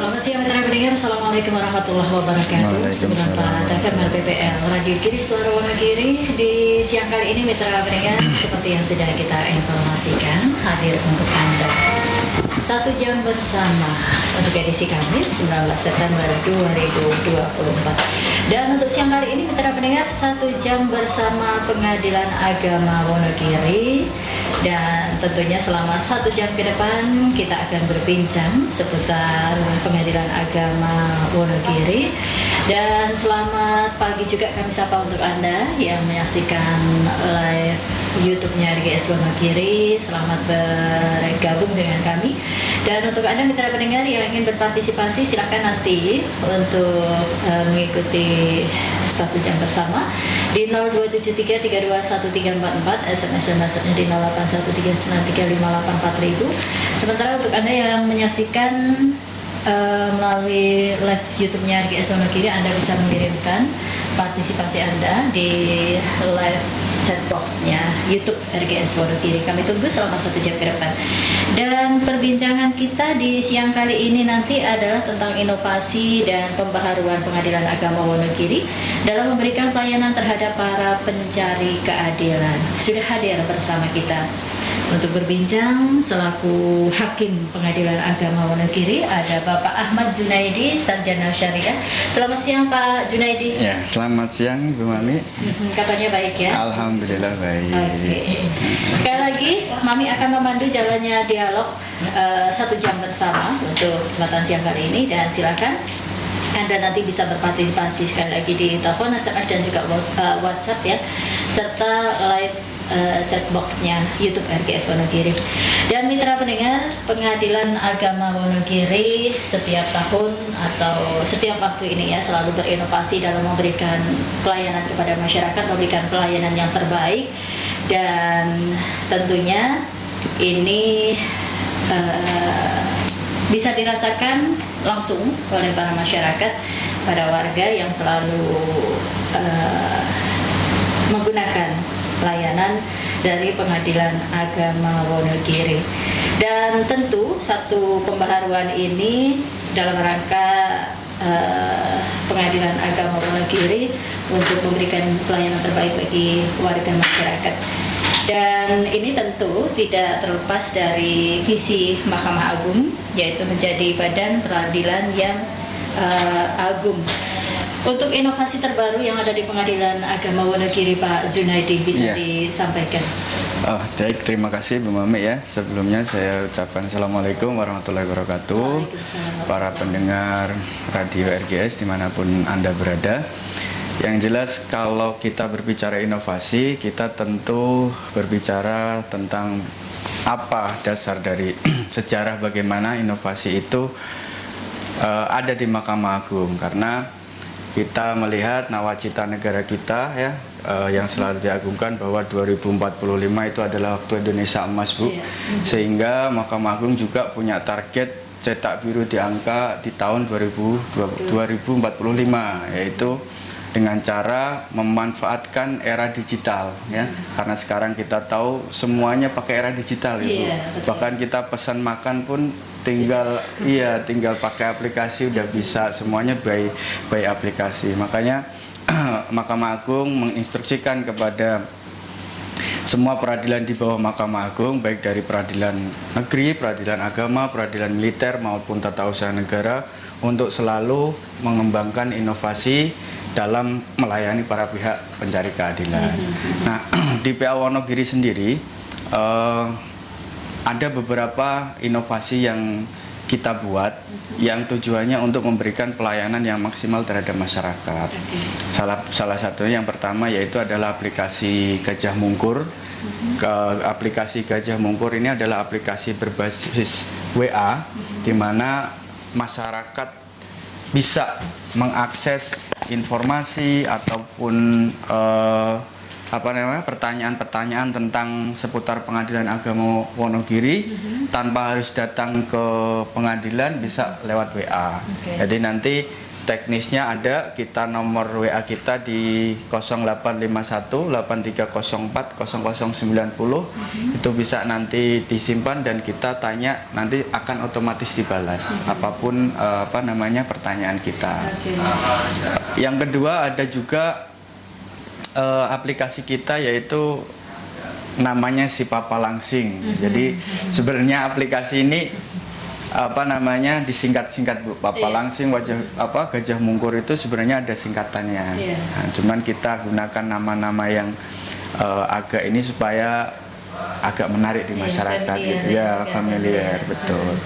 Selamat siang mitra pendengar, Assalamualaikum warahmatullahi wabarakatuh. Seberapa FM PPL Radio Kiri Suara Wonogiri. Di siang kali ini mitra pendengar, seperti yang sudah kita informasikan, hadir untuk Anda 1 jam bersama untuk edisi Kamis 19 September 2024. Dan untuk siang kali ini mitra pendengar, 1 jam bersama Pengadilan Agama Wonogiri. Dan tentunya selama 1 jam ke depan kita akan berbincang seputar Pengadilan Agama Wonogiri. Dan selamat pagi juga kami sapa untuk Anda yang menyaksikan live YouTube-nya RGS Wonogiri. Selamat bergabung dengan kami. Dan untuk Anda mitra pendengar yang ingin berpartisipasi, silakan nanti untuk mengikuti 1 jam bersama di 0273321344, SMS dan WhatsApp-nya di 081393584000. Sementara untuk Anda yang menyaksikan melalui live YouTube-nya RGS Wonogiri, Anda bisa mengirimkan partisipasi Anda di live chat box-nya YouTube RGS Wonogiri. Kami tunggu selama 1 jam ke depan. Dan perbincangan kita di siang kali ini nanti adalah tentang inovasi dan pembaharuan Pengadilan Agama Wonogiri dalam memberikan pelayanan terhadap para pencari keadilan. Sudah hadir bersama kita untuk berbincang selaku Hakim Pengadilan Agama Wonogiri ada Bapak Ahmad Junaidi, Sarjana Syariah. Selamat siang Pak Junaidi. Ya, selamat siang Bu Mami. Kabarnya baik ya? Alhamdulillah baik. Oke. Sekali lagi, Mami akan memandu jalannya dialog 1 jam bersama untuk kesempatan siang kali ini, dan silakan Anda nanti bisa berpartisipasi sekali lagi di telepon, SMS dan juga WhatsApp ya, serta live chat box-nya YouTube RGS Wonogiri. Dan mitra pendengar, Pengadilan Agama Wonogiri setiap tahun atau setiap waktu ini ya selalu berinovasi dalam memberikan pelayanan kepada masyarakat, memberikan pelayanan yang terbaik. Dan tentunya ini bisa dirasakan langsung oleh para masyarakat, para warga yang selalu menggunakan pelayanan dari Pengadilan Agama Wonogiri. Dan tentu satu pembaharuan ini dalam rangka Pengadilan Agama Wonogiri untuk memberikan pelayanan terbaik bagi warga masyarakat. Dan ini tentu tidak terlepas dari visi Mahkamah Agung, yaitu menjadi badan peradilan yang agung. Untuk inovasi terbaru yang ada di Pengadilan Agama Wonogiri, Pak Junaidi, bisa disampaikan? Baik, terima kasih Bu Mami ya. Sebelumnya saya ucapkan Assalamualaikum warahmatullahi wabarakatuh. Para pendengar radio RGS dimanapun Anda berada. Yang jelas kalau kita berbicara inovasi, kita tentu berbicara tentang apa dasar dari sejarah bagaimana inovasi itu ada di Mahkamah Agung. Karena kita melihat nawacita negara kita ya, yang selalu diagungkan bahwa 2045 itu adalah waktu Indonesia emas Bu. Sehingga Mahkamah Agung juga punya target cetak biru di angka di tahun 2045, yaitu dengan cara memanfaatkan era digital ya. Karena sekarang kita tahu semuanya pakai era digital ya Bu. Bahkan kita pesan makan pun tinggal pakai aplikasi udah bisa, semuanya by aplikasi. Makanya Mahkamah Agung menginstruksikan kepada semua peradilan di bawah Mahkamah Agung, baik dari peradilan negeri, peradilan agama, peradilan militer maupun tata usaha negara, untuk selalu mengembangkan inovasi dalam melayani para pihak pencari keadilan. Nah, di PA Wonogiri sendiri ada beberapa inovasi yang kita buat yang tujuannya untuk memberikan pelayanan yang maksimal terhadap masyarakat. Salah satunya yang pertama yaitu adalah aplikasi Gajah Mungkur. Aplikasi Gajah Mungkur ini adalah aplikasi berbasis WA di mana masyarakat bisa mengakses informasi ataupun pertanyaan-pertanyaan tentang seputar Pengadilan Agama Wonogiri tanpa harus datang ke pengadilan, bisa lewat WA. Jadi nanti teknisnya ada, kita nomor WA kita di 0851 8304 0090. Itu bisa nanti disimpan dan kita tanya, nanti akan otomatis dibalas apapun pertanyaan kita. Yang kedua ada juga aplikasi kita, yaitu namanya si Papa Langsing. Jadi sebenarnya aplikasi ini disingkat-singkat Bu. Papa Langsing Gajah Mungkur itu sebenarnya ada singkatannya. Nah, cuman kita gunakan nama-nama yang agak ini supaya agak menarik di masyarakat gitu ya, familiar, betul.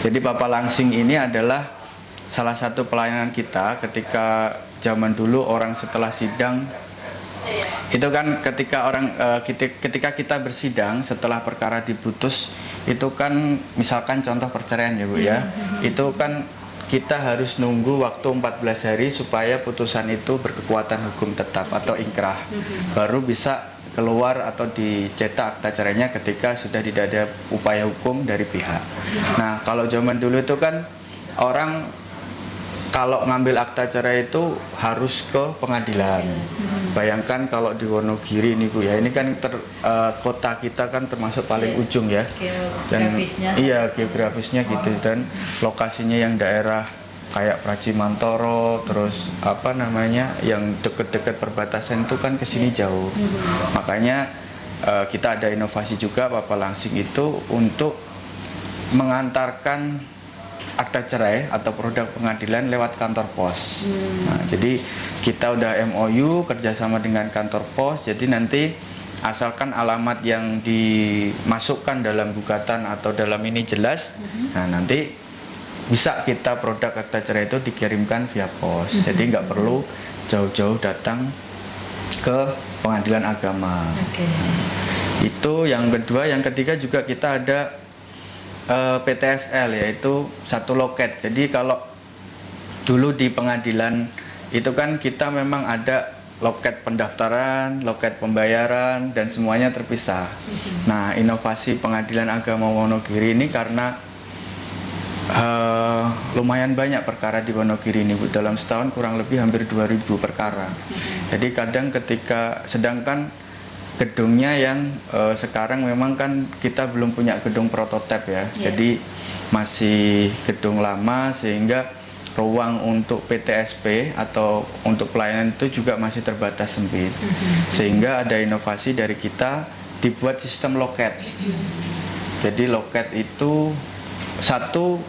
Jadi Papa Langsing ini adalah salah satu pelayanan kita ketika zaman dulu orang setelah sidang. Itu kan ketika kita bersidang setelah perkara diputus, itu kan misalkan contoh perceraian ya Bu ya, itu kan kita harus nunggu waktu 14 hari supaya putusan itu berkekuatan hukum tetap atau inkrah, baru bisa keluar atau dicetak akta cerainya ketika sudah tidak ada upaya hukum dari pihak. Nah, kalau zaman dulu itu kan orang kalau ngambil akta cerai itu harus ke pengadilan. Bayangkan kalau di Wonogiri ini Bu ya, ini kan kota kita kan termasuk paling ujung ya. Dan geografisnya gitu, dan lokasinya yang daerah kayak Pracimantoro, terus yang deket-deket perbatasan itu kan kesini jauh. Makanya kita ada inovasi juga Papa Langsing itu untuk mengantarkan akta cerai atau produk pengadilan lewat kantor pos. Nah, jadi kita udah MOU kerjasama dengan kantor pos. Jadi nanti asalkan alamat yang dimasukkan dalam gugatan atau dalam ini jelas, nah nanti bisa kita produk akta cerai itu dikirimkan via pos. Jadi nggak perlu jauh-jauh datang ke pengadilan agama. Itu yang kedua. Yang ketiga juga kita ada PTSL, yaitu satu loket. Jadi kalau dulu di pengadilan itu kan kita memang ada loket pendaftaran, loket pembayaran, dan semuanya terpisah. Nah, inovasi Pengadilan Agama Wonogiri ini karena lumayan banyak perkara di Wonogiri ini Bu. Dalam setahun kurang lebih hampir 2000 perkara. Jadi kadang sedangkan gedungnya yang sekarang memang kan kita belum punya gedung prototipe ya. Jadi masih gedung lama, sehingga ruang untuk PTSP atau untuk pelayanan itu juga masih terbatas sempit. Sehingga ada inovasi dari kita, dibuat sistem loket. Jadi loket itu satu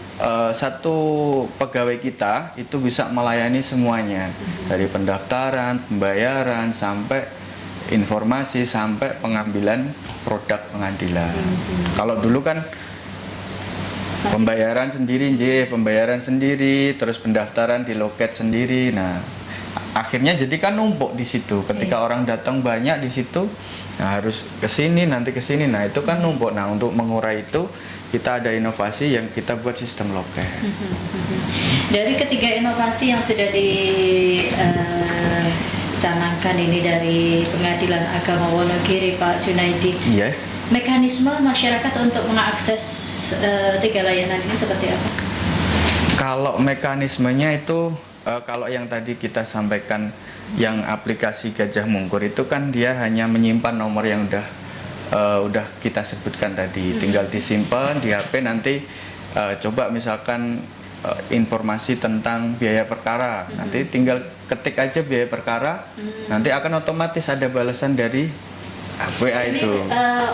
pegawai kita itu bisa melayani semuanya, dari pendaftaran, pembayaran, sampai informasi, sampai pengambilan produk pengadilan. Kalau dulu kan pembayaran sendiri, terus pendaftaran di loket sendiri. Nah, akhirnya jadi kan numpuk di situ. Ketika orang datang banyak di situ, nah harus kesini, nanti kesini. Nah, itu kan numpuk. Nah, untuk mengurai itu kita ada inovasi yang kita buat sistem loket. Dari ketiga inovasi yang sudah canangkan ini dari Pengadilan Agama Wonogiri, Pak Junaidi. Mekanisme masyarakat untuk mengakses tiga layanan ini seperti apa? Kalau mekanismenya itu, kalau yang tadi kita sampaikan, yang aplikasi Gajah Mungkur itu kan dia hanya menyimpan nomor yang udah kita sebutkan tadi. Tinggal disimpan di HP, nanti coba misalkan informasi tentang biaya perkara, nanti tinggal ketik aja biaya perkara, nanti akan otomatis ada balasan dari WA ini, itu.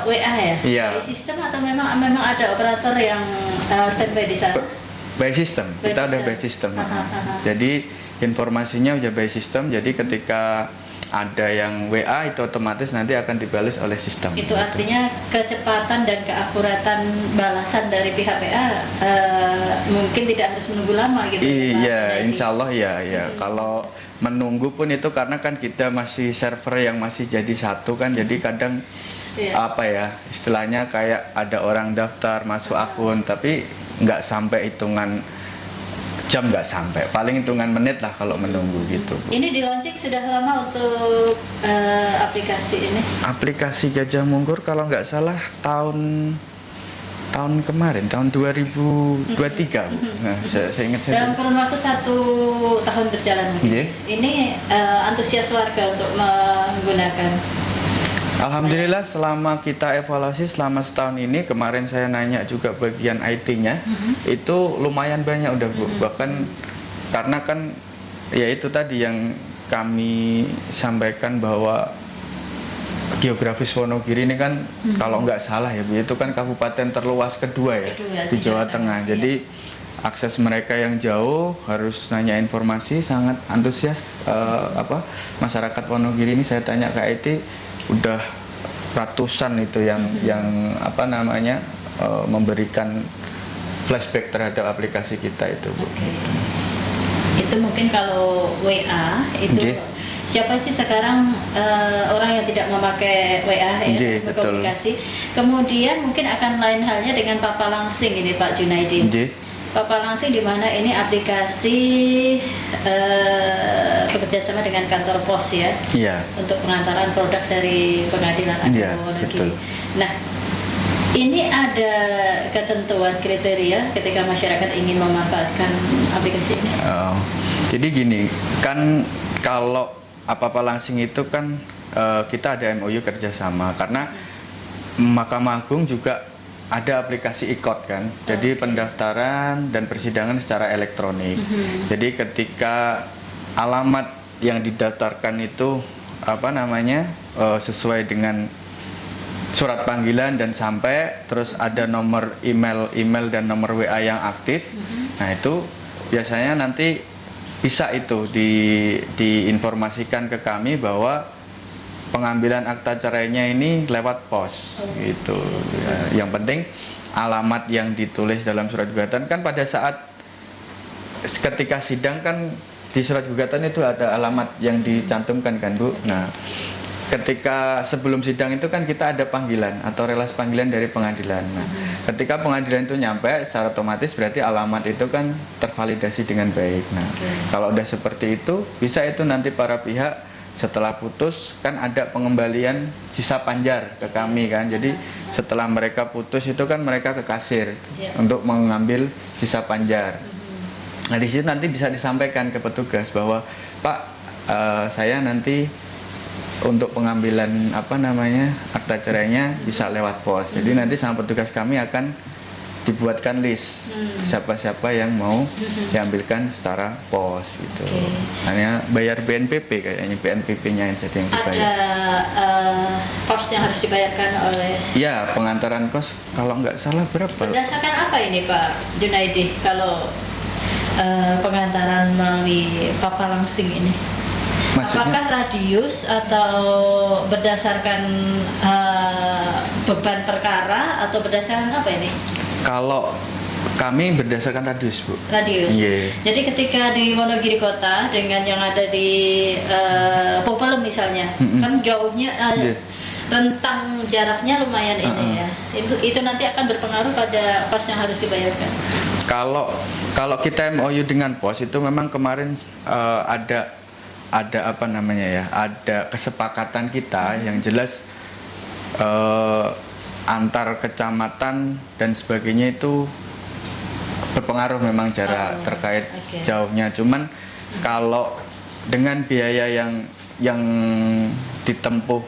WA ya? Iya. By system atau memang ada operator yang standby di sana? By system. Kita ada by system. Jadi informasinya udah by system. Jadi ketika ada yang WA itu otomatis nanti akan dibalas oleh sistem. Itu artinya kecepatan dan keakuratan balasan dari pihak WA mungkin tidak harus menunggu lama gitu. Iya, insya Allah ya. Kalau menunggu pun itu karena kan kita masih server yang masih jadi satu kan, jadi kadang istilahnya kayak ada orang daftar masuk akun, tapi nggak sampai hitungan jam, nggak sampai, paling hitungan menit lah kalau menunggu gitu. Ini di launching sudah lama untuk aplikasi ini? Aplikasi Gajah Mungkur kalau nggak salah tahun tahun kemarin, tahun 2023. Nah, saya ingat saya. Dalam kurun waktu 1 tahun berjalan Yeah. ini antusias warga untuk menggunakan. Alhamdulillah selama kita evaluasi selama setahun ini, kemarin saya nanya juga bagian IT-nya, itu lumayan banyak udah Bu. Bahkan karena kan ya itu tadi yang kami sampaikan bahwa geografis Wonogiri ini kan kalau nggak salah ya Bu, itu kan kabupaten terluas kedua ya di Jawa Tengah. Jadi akses mereka yang jauh harus nanya informasi, sangat antusias. Masyarakat Wonogiri ini saya tanya ke IT udah ratusan itu yang memberikan flashback terhadap aplikasi kita itu Bu. Itu mungkin kalau WA itu siapa sih sekarang orang yang tidak memakai WA ya berkomunikasi. Kemudian mungkin akan lain halnya dengan Papa Langsing ini Pak Junaidi. Papa Langsing di mana ini aplikasi bekerjasama dengan kantor pos ya, untuk pengantaran produk dari pengadilan agama Wonogiri. Nah, ini ada ketentuan kriteria ketika masyarakat ingin memanfaatkan aplikasi ini. Jadi gini, kan kalau Papa Langsing itu kan kita ada MOU kerjasama karena Mahkamah Agung juga ada aplikasi e-court kan, jadi pendaftaran dan persidangan secara elektronik. Jadi ketika alamat yang didaftarkan itu sesuai dengan surat panggilan dan sampai, terus ada nomor email dan nomor WA yang aktif. Nah itu biasanya nanti bisa itu diinformasikan ke kami bahwa pengambilan akta cerainya ini lewat pos gitu. Ya, yang penting alamat yang ditulis dalam surat gugatan kan pada saat ketika sidang kan di surat gugatan itu ada alamat yang dicantumkan kan Bu. Nah, ketika sebelum sidang itu kan kita ada panggilan atau relasi panggilan dari pengadilan. Nah, ketika pengadilan itu nyampe secara otomatis berarti alamat itu kan tervalidasi dengan baik. Nah, kalau udah seperti itu bisa itu nanti para pihak setelah putus kan ada pengembalian sisa panjar ke kami kan. Jadi setelah mereka putus itu kan mereka ke kasir untuk mengambil sisa panjar. Nah di situ nanti bisa disampaikan ke petugas bahwa Pak saya nanti untuk pengambilan akta cerainya bisa lewat pos. Jadi nanti sama petugas kami akan dibuatkan list siapa-siapa yang mau diambilkan secara pos gitu. Hanya bayar BNPP kayaknya, BNPP-nya yang jadi yang dibayar. Ada kos yang harus dibayarkan oleh. Ya, pengantaran kos kalau nggak salah berapa? Berdasarkan apa ini Pak Junaidi kalau pengantaran melalui Papa Langsing ini? Maksudnya? Apakah radius atau berdasarkan beban perkara atau berdasarkan apa ini? Kalau kami berdasarkan radius Bu. Radius. Jadi ketika di Wonogiri Kota dengan yang ada di Popelem misalnya, kan jauhnya rentang jaraknya lumayan ini ya. Itu nanti akan berpengaruh pada pos yang harus dibayarkan. Kalau kita MOU dengan pos itu memang kemarin ada ada kesepakatan kita yang jelas antar kecamatan dan sebagainya itu berpengaruh memang jarak terkait jauhnya. Cuman kalau dengan biaya yang ditempuh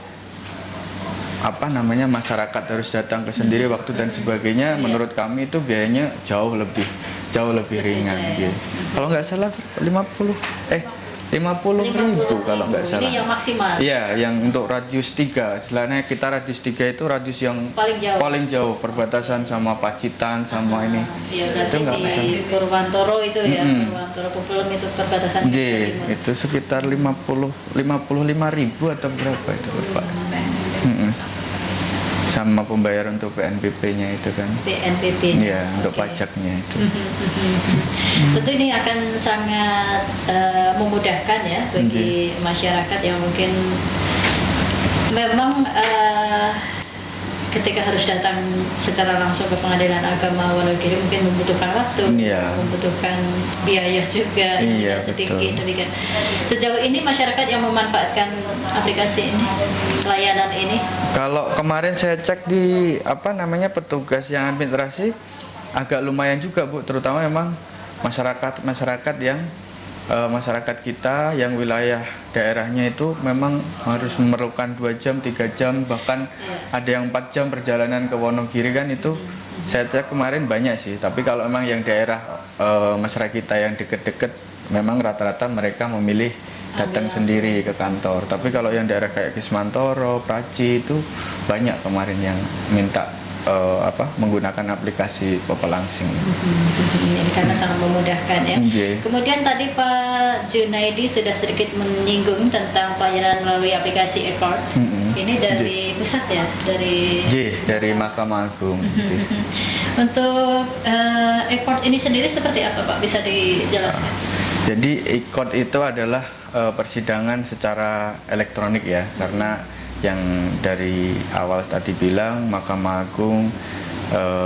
masyarakat harus datang ke sendiri waktu dan sebagainya, menurut kami itu biayanya jauh lebih ringan. Kalau nggak salah 50.000 kalau nggak salah. Ini yang maksimal. Iya, yang untuk radius 3. Istilahnya kita radius 3 itu radius yang paling jauh perbatasan sama Pacitan sama ini. Iya, berarti di Purwantoro itu ya, Purwantoro Popelem itu perbatasan timur. Itu sekitar 55.000 atau berapa itu, Pak? Sama pembayar untuk PNBP-nya itu kan. PNBP. Iya, untuk pajaknya itu. Tentu ini akan sangat memudahkan ya bagi masyarakat yang mungkin memang ketika harus datang secara langsung ke pengadilan agama Wonogiri mungkin membutuhkan waktu, membutuhkan biaya juga tidak sedikit. Demikian. Sejauh ini masyarakat yang memanfaatkan aplikasi ini, layanan ini? Kalau kemarin saya cek di petugas yang administrasi agak lumayan juga Bu, terutama memang masyarakat yang masyarakat kita yang wilayah daerahnya itu memang harus memerlukan 2 jam, 3 jam, bahkan ada yang 4 jam perjalanan ke Wonogiri kan itu saya cek kemarin banyak sih. Tapi kalau memang yang daerah masyarakat kita yang deket-deket memang rata-rata mereka memilih datang sendiri ke kantor. Tapi kalau yang daerah kayak Kismantoro, Praci itu banyak kemarin yang minta menggunakan aplikasi Pepelangsing. Ini karena sangat memudahkan ya. Kemudian tadi Pak Junaidi sudah sedikit menyinggung tentang pelayanan melalui aplikasi e-court. Ini dari pusat ya, dari Mahkamah Agung. Untuk e-court ini sendiri seperti apa Pak? Bisa dijelaskan? Jadi e-court itu adalah persidangan secara elektronik ya, karena yang dari awal tadi bilang Mahkamah Agung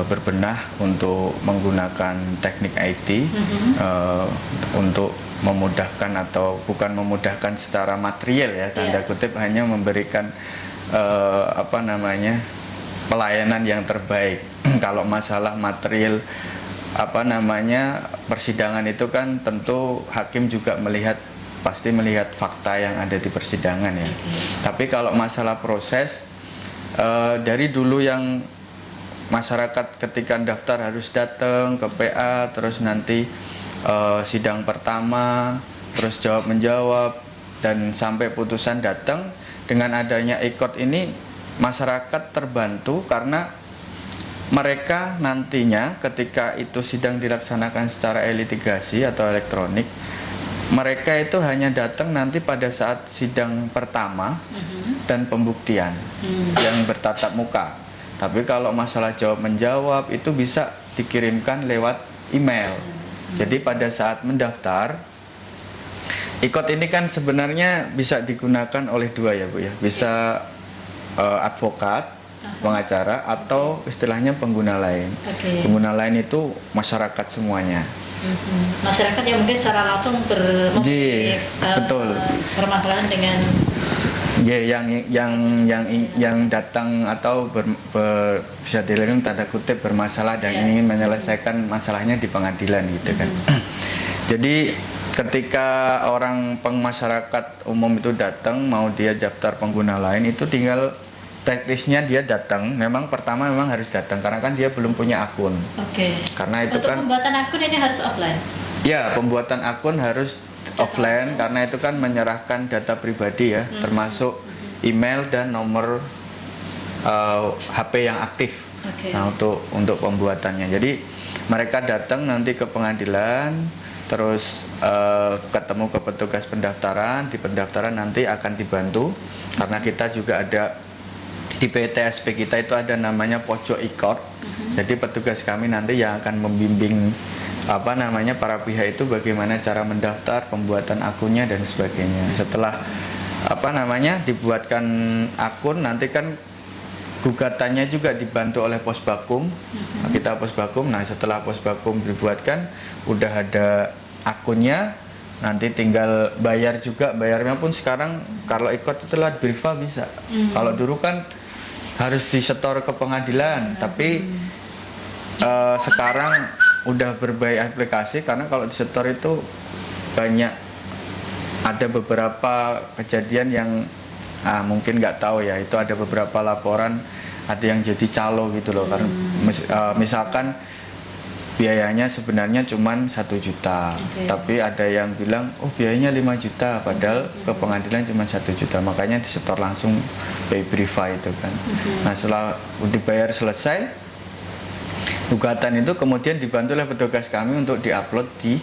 berbenah untuk menggunakan teknik IT untuk memudahkan, atau bukan memudahkan secara material ya, tanda kutip, hanya memberikan pelayanan yang terbaik. Kalau masalah material persidangan itu kan tentu hakim juga pasti melihat fakta yang ada di persidangan ya. Tapi kalau masalah proses, dari dulu yang masyarakat ketika daftar harus datang ke PA, terus nanti sidang pertama, terus jawab menjawab, dan sampai putusan datang. Dengan adanya e-court ini masyarakat terbantu karena mereka nantinya ketika itu sidang dilaksanakan secara e-litigasi atau elektronik, mereka itu hanya datang nanti pada saat sidang pertama dan pembuktian yang bertatap muka. Tapi kalau masalah jawab menjawab itu bisa dikirimkan lewat email. Jadi pada saat mendaftar, e-court ini kan sebenarnya bisa digunakan oleh 2 ya Bu ya. Bisa advokat, pengacara, atau istilahnya pengguna lain. Pengguna lain itu masyarakat semuanya. Masyarakat yang mungkin secara langsung permasalahan dengan yang datang atau bisa dilihat tanda kutip bermasalah dan ingin menyelesaikan masalahnya di pengadilan gitu kan. Jadi ketika orang masyarakat umum itu datang mau dia daftar pengguna lain, itu tinggal teknisnya dia datang. Memang pertama harus datang karena kan dia belum punya akun. Karena itu untuk pembuatan akun ini harus offline. Ya, pembuatan akun harus offline karena itu kan menyerahkan data pribadi ya, termasuk email dan nomor HP yang aktif. Nah, untuk pembuatannya. Jadi mereka datang nanti ke pengadilan, terus ketemu ke petugas pendaftaran. Di pendaftaran nanti akan dibantu karena kita juga ada di PTSP kita itu ada namanya pojok e-court. Jadi petugas kami nanti yang akan membimbing para pihak itu bagaimana cara mendaftar, pembuatan akunnya dan sebagainya. Setelah dibuatkan akun, nanti kan gugatannya juga dibantu oleh Posbakum. Kita Posbakum. Nah, setelah Posbakum dibuatkan, udah ada akunnya, nanti tinggal bayar juga. Bayarnya pun sekarang kalau e-court itu lewat Briva bisa. Kalau dulu kan harus disetor ke pengadilan, tapi sekarang udah berbagai aplikasi karena kalau disetor itu banyak, ada beberapa kejadian yang mungkin nggak tahu ya, itu ada beberapa laporan ada yang jadi calo gitu loh, karena misalkan biayanya sebenarnya cuma 1 juta, tapi ada yang bilang biayanya 5 juta, padahal ke pengadilan cuma 1 juta, makanya disetor langsung by Briva itu kan. Nah, setelah dibayar selesai, gugatan itu kemudian dibantu oleh petugas kami untuk diupload di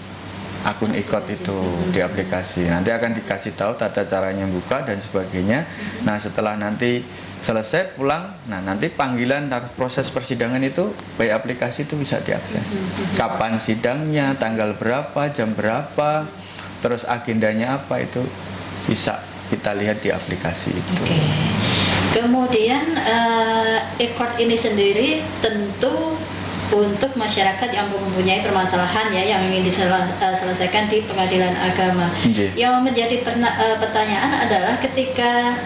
akun e-court itu di aplikasi. Nanti akan dikasih tahu tata caranya buka dan sebagainya. Nah, setelah nanti selesai pulang, nah nanti panggilan proses persidangan itu by aplikasi itu bisa diakses. Kapan sidangnya, tanggal berapa, jam berapa, terus agendanya apa, itu bisa kita lihat di aplikasi itu. Kemudian e-court ini sendiri tentu untuk masyarakat yang mempunyai permasalahan ya yang ingin diselesaikan di pengadilan agama. Yang menjadi pertanyaan adalah ketika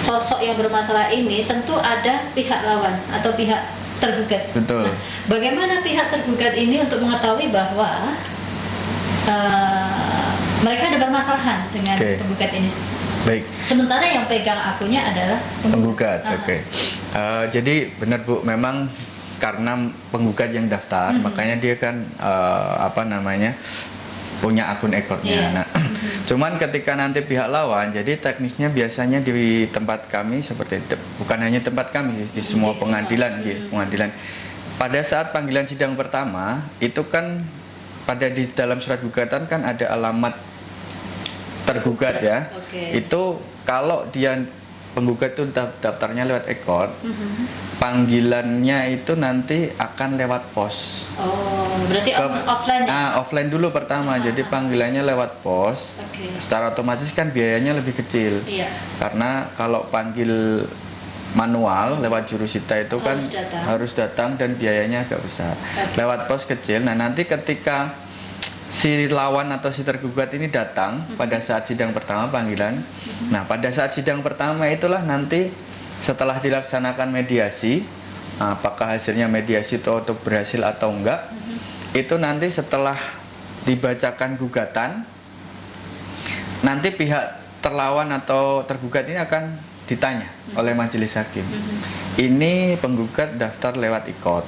sosok yang bermasalah ini tentu ada pihak lawan atau pihak tergugat. Betul. Nah, bagaimana pihak tergugat ini untuk mengetahui bahwa mereka ada permasalahan dengan penggugat ini? Baik. Sementara yang pegang akunnya adalah penggugat. Oke. Jadi benar Bu, memang karena penggugat yang daftar, makanya dia kan punya akun e-courtnya. Nah, cuman ketika nanti pihak lawan, jadi teknisnya biasanya di tempat kami seperti itu, bukan hanya tempat kami di semua pengadilan, pengadilan. Pada saat panggilan sidang pertama, itu kan di dalam surat gugatan kan ada alamat tergugat ya. Itu kalau dia penggugat itu daftarnya lewat e-court, panggilannya itu nanti akan lewat pos. Oh, berarti offline ya? Offline dulu pertama, jadi panggilannya lewat pos. Secara otomatis kan biayanya lebih kecil. Karena kalau panggil manual lewat jurusita itu kan harus datang dan biayanya agak besar. Lewat pos kecil. Nah, nanti ketika si lawan atau si tergugat ini datang pada saat sidang pertama panggilan. Nah, pada saat sidang pertama itulah nanti setelah dilaksanakan mediasi, apakah hasilnya mediasi itu berhasil atau enggak, itu nanti setelah dibacakan gugatan, nanti pihak terlawan atau tergugat ini akan ditanya oleh majelis hakim. Ini penggugat daftar lewat e-court.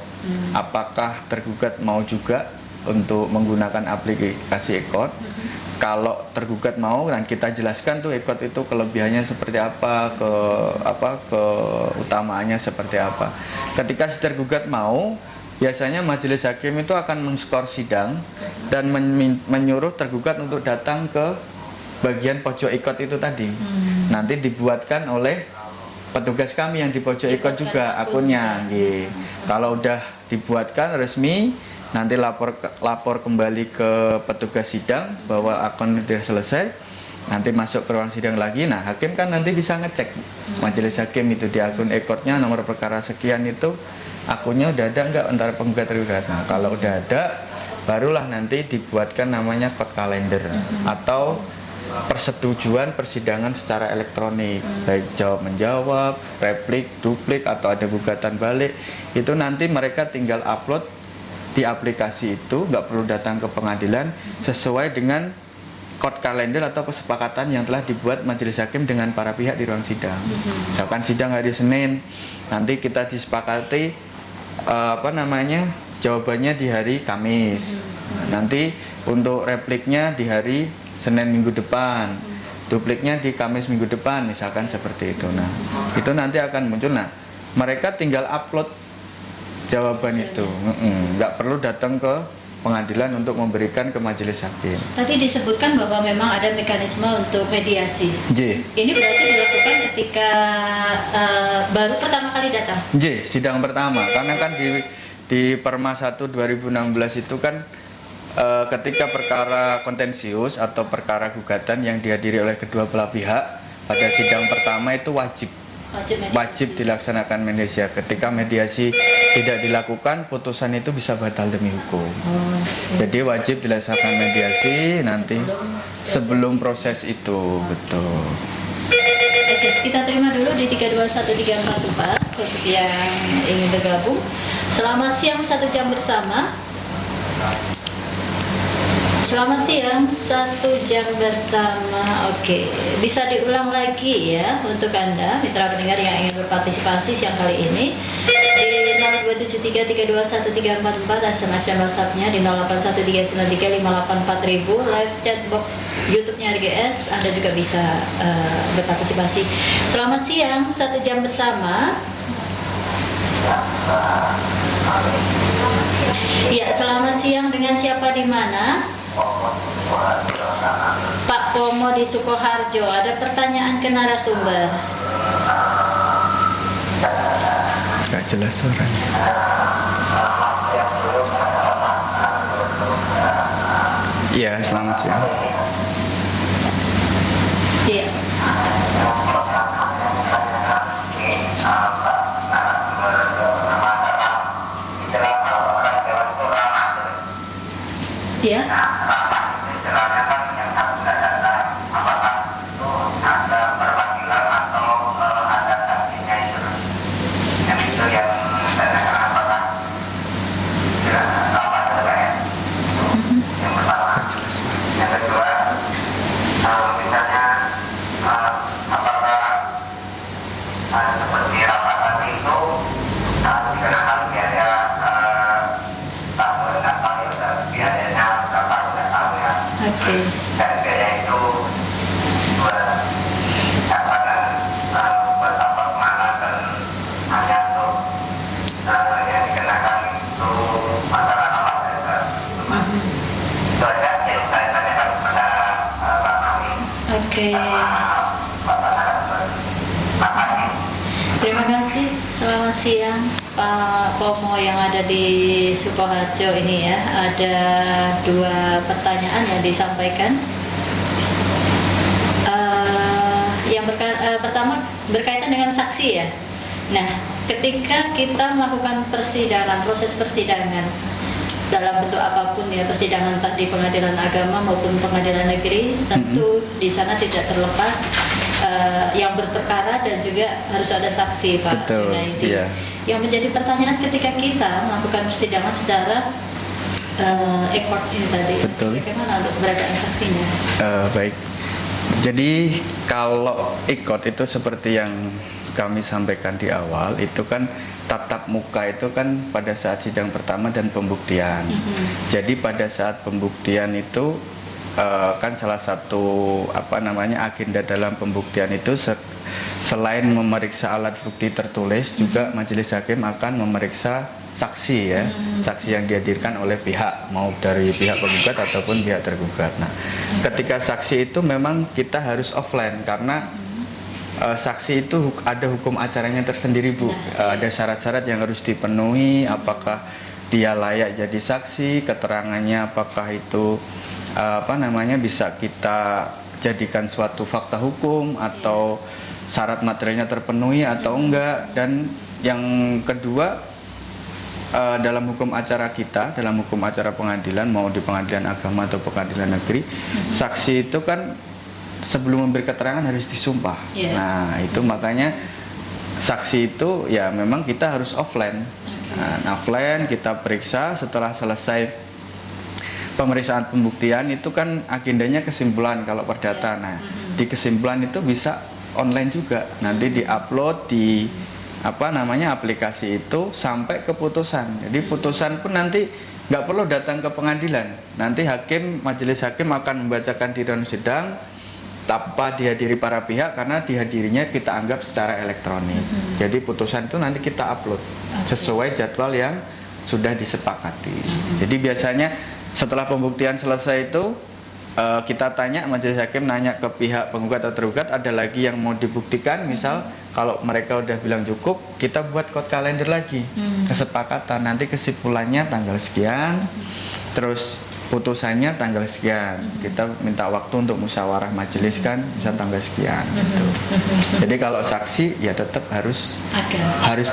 Apakah tergugat mau juga untuk menggunakan aplikasi e-court? Kalau tergugat mau, dan kita jelaskan tuh e-court itu kelebihannya seperti apa, keutamaannya seperti apa. Ketika si tergugat mau, biasanya majelis hakim itu akan men-skor sidang dan menyuruh tergugat untuk datang ke bagian pojok e-court itu tadi. Nanti dibuatkan oleh petugas kami yang di pojok e-court juga akunnya. Kalau udah dibuatkan resmi, nanti lapor kembali ke petugas sidang bahwa akun sudah selesai, nanti masuk ke ruang sidang lagi. Nah, hakim kan nanti bisa ngecek, majelis hakim itu di akun e-courtnya nomor perkara sekian itu akunnya udah ada nggak antara penggugat tergugat. Nah, kalau udah ada, barulah nanti dibuatkan namanya court calendar atau persetujuan persidangan secara elektronik, baik jawab menjawab, replik, duplik atau ada gugatan balik. Itu nanti mereka tinggal upload di aplikasi itu, nggak perlu datang ke pengadilan, sesuai dengan court calendar atau kesepakatan yang telah dibuat majelis hakim dengan para pihak di ruang sidang. Misalkan sidang hari Senin, nanti kita disepakati jawabannya di hari Kamis. Nanti untuk repliknya di hari Senin minggu depan, dupliknya di Kamis minggu depan, misalkan seperti itu. Nah, itu nanti akan muncul. Nah, mereka tinggal upload jawaban itu, nggak perlu datang ke pengadilan untuk memberikan ke majelis hakim. Tadi disebutkan bahwa memang ada mekanisme untuk mediasi. Ini berarti dilakukan ketika baru pertama kali datang? Sidang pertama, karena kan di Perma 1 2016 itu kan ketika perkara kontensius atau perkara gugatan yang dihadiri oleh kedua belah pihak, pada sidang pertama itu wajib dilaksanakan mediasi. Ketika mediasi tidak dilakukan, putusan itu bisa batal demi hukum. Jadi wajib dilaksanakan mediasi nanti sebelum proses itu, betul. Oke, kita terima dulu di 321344 untuk yang ingin bergabung. Selamat siang, 1 jam bersama. Selamat siang, 1 jam bersama. Oke, bisa diulang lagi ya untuk Anda mitra pendengar yang ingin berpartisipasi siang kali ini di 02733213444, SMS dan WhatsApp-nya di 081393584000, live chat box YouTube-nya RGS. Anda juga bisa berpartisipasi. Selamat siang, 1 jam bersama. Ya, selamat siang, dengan siapa di mana? Pak Pomo di Sukoharjo. Ada pertanyaan ke narasumber? Gak jelas suaranya. Iya, selamat siang. Iya. Oke. Dan biaya itu buat betapa mana dan hanya untuk yang dikenakan untuk masalah apa saja. Itu aja yang saya tanyakan kepada Pak Mami. Oke. Terima kasih. Selamat siang Pak Pomo yang ada di Sukoharjo ini ya. Ada 2 pertanyaan yang disampaikan. Pertama berkaitan dengan saksi ya. Nah, ketika kita melakukan persidangan, proses persidangan dalam bentuk apapun ya, persidangan entah di pengadilan agama maupun pengadilan negeri, tentu di sana tidak terlepas yang berperkara dan juga harus ada saksi, Pak Junaidi. Iya. Yang menjadi pertanyaan ketika kita melakukan persidangan secara e-court ini tadi, Betul. bagaimana untuk keberadaan saksinya? Baik. Jadi kalau e-court itu seperti yang kami sampaikan di awal, itu kan tatap muka itu kan pada saat sidang pertama dan pembuktian. Jadi pada saat pembuktian itu kan salah satu agenda dalam pembuktian itu selain memeriksa alat bukti tertulis, juga majelis hakim akan memeriksa saksi ya, saksi yang dihadirkan oleh pihak, mau dari pihak penggugat ataupun pihak tergugat. Nah, ketika saksi itu memang kita harus offline karena saksi itu ada hukum acaranya tersendiri, Bu. Ada syarat-syarat yang harus dipenuhi, apakah dia layak jadi saksi, keterangannya apakah itu bisa kita jadikan suatu fakta hukum atau syarat materialnya terpenuhi atau enggak. Dan yang kedua, dalam hukum acara kita, dalam hukum acara pengadilan, mau di pengadilan agama atau pengadilan negeri, saksi itu kan sebelum memberi keterangan harus disumpah. Nah, itu makanya saksi itu ya memang kita harus offline. Nah, offline kita periksa, setelah selesai pemeriksaan pembuktian itu kan agendanya kesimpulan kalau perdata. Nah, di kesimpulan itu bisa online juga. Nanti diupload di aplikasi itu sampai ke putusan. Jadi putusan pun nanti nggak perlu datang ke pengadilan. Nanti majelis hakim akan membacakan di ruang sidang tanpa dihadiri para pihak karena dihadirinya kita anggap secara elektronik. Jadi putusan itu nanti kita upload sesuai jadwal yang sudah disepakati. Jadi biasanya setelah pembuktian selesai itu kita tanya, majelis hakim nanya ke pihak penggugat atau tergugat, ada lagi yang mau dibuktikan, misal kalau mereka udah bilang cukup, kita buat code kalender lagi, kesepakatan, nanti kesimpulannya tanggal sekian, terus putusannya tanggal sekian, kita minta waktu untuk musyawarah majelis kan bisa tanggal sekian gitu. Jadi kalau saksi ya tetap harus